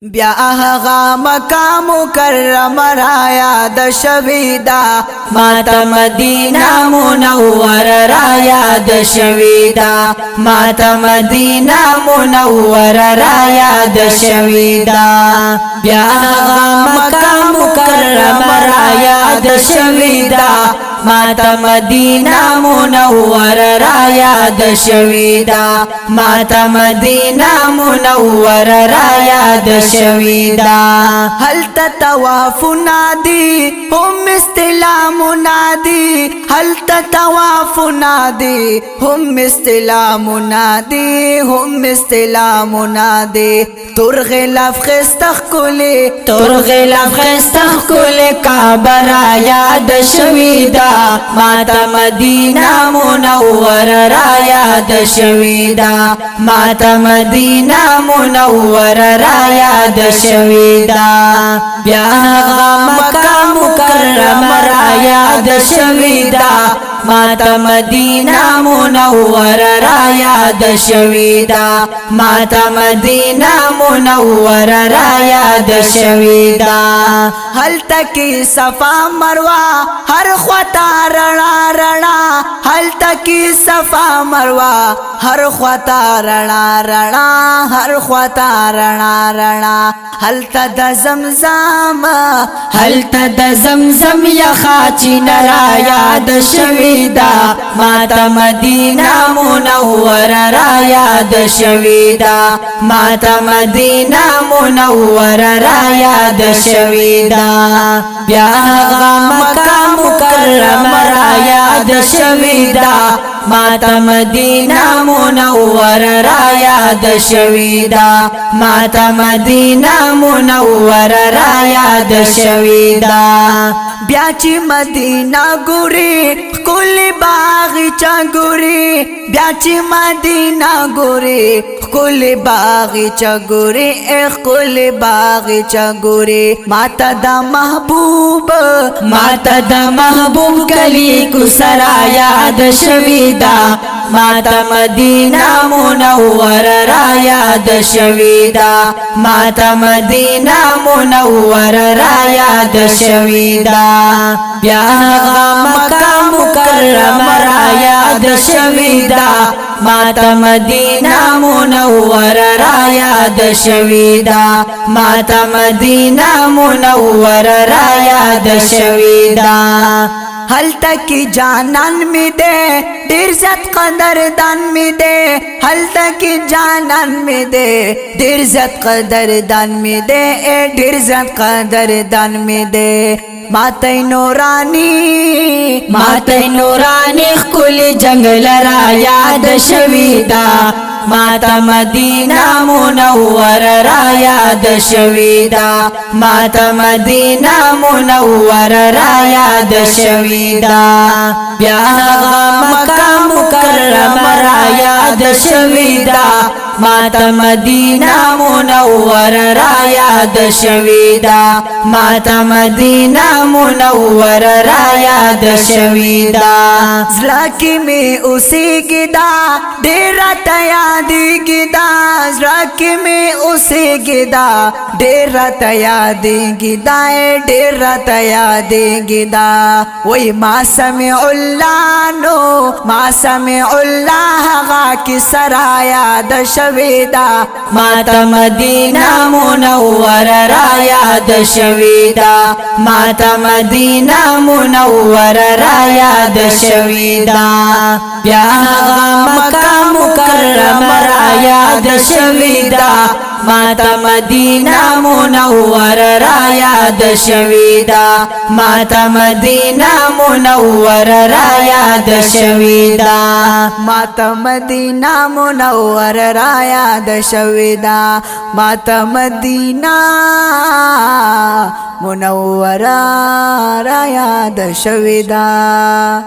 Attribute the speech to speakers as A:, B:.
A: بیا هغه مکه مکرمه را یاد شوی دا ماته مدینه منوره را یاد شوی دا ماته مدینه منوره را یاد شوی دا بیا هغه مکه مکرمه را یاد شوی دا ماته مدینه منوره را یاد شوی دا ماته مدینه منوره را یاد شوی دا هل تطواف نادی هم استلام نادی هل تطواف نادی هم استلام نادی هم استلام نادی ترغ لفظ استخکلی ترغ لفظ استخکلی کعبه را یاد شوی دا ماته مدینه منوره را یاد شوی دا ماته مدینه منوره را یاد شوی دا بیا هغه مکه مکرمه را یاد شوی دا ماته مدینه منوره را یاد شوی دا ماته مدینه منوره را یاد شوی دا هل تکی صفا مروه هر خطا رڼا رڼا هل تکی صفا مروه هر خطا رڼا رڼا هر خطا رڼا رڼا هل تد زمزم هل تد زمزم یخا چین را یاد شوی دا ماته مدینه منوره را یاد شوی دا ماته مدینه منوره را یاد شوی دا بیا هغه مکه مکرمه را یاد شوی دا ماته مدینه منوره را یاد شوی دا ماته مدینه منوره را یاد شوی دا بیا چې مدینه ګوري ښکلې باغچه ګوري بیا چې مدینه ګوري ښکلې باغچه ګوري ښکلې باغچه ګوري ماته د محبوب کلی کو سرا یاد شوی دا ماته مدینه منوره را یاد شوی دا ماته مدینه منوره را یاد شوی دا بیا هغه مکه مکرمه را یاد شوی دا ماته مدینه منوره را یاد شوی دا ماته مدینه منوره را یاد شوی دا هل تکی جانان می دے دیر زت قدردان می دے هل تکی جانان می دے دیر زت قدردان می دے دیر زت قدردان می دے ماته نورانی خکل جنگل را یاد شوی دا ماته مدینه منوره را یاد شوی دا ماته مدینه منوره را یاد شوی دا بیا هغه مکه مکرمه را یاد شوی دا ماته مدینه منوره را یاد شوی دا ماته مدینه منوره را یاد شوی دا زړه کې مې اوسېږي دا ډېر راته یادېږي دا زړه کې مې اوسېږي دا ډېر راته یادېږي دا ډېر راته یادېږي دا وای ما سمع الله نو ما سمع الله هغه کیسه را یاد شوی دا ماته مدینه منوره را یاد شوی دا ماته مدینه منوره را یاد شوی دا بیا هغه مکه مکرمه را یاد شوی دا ماته مدینه منوره را یاد شوی دا ماته مدینه منوره را یاد شوی دا ماته مدینه منوره را یاد شوی دا ماته مدینه منوره را یاد شوی دا